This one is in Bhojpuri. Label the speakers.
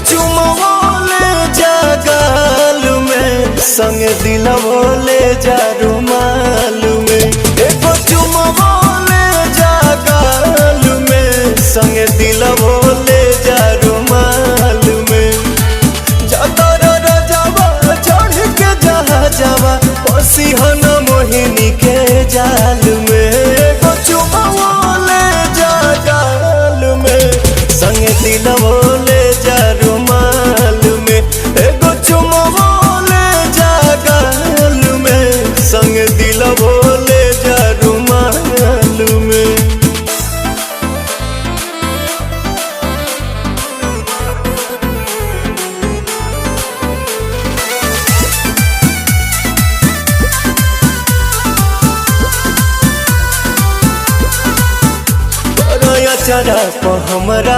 Speaker 1: चुमवो ले जा गाल में, संग दिलवो ले जा रुमाल में। एगो चुमवो ले जा गाल में, संग दिलवो ले जा रुमाल में। जातर रजावा चढ़ के जहा जावा, पसीहन मोहिनी के जाल में। एगो चुमवो ले जा गाल में, संग दिलवो ले जा रुमाल में। एगो चुमवो ले जा गाल में, संग दिलवो ले जा रुमाल में। चरा को हमरा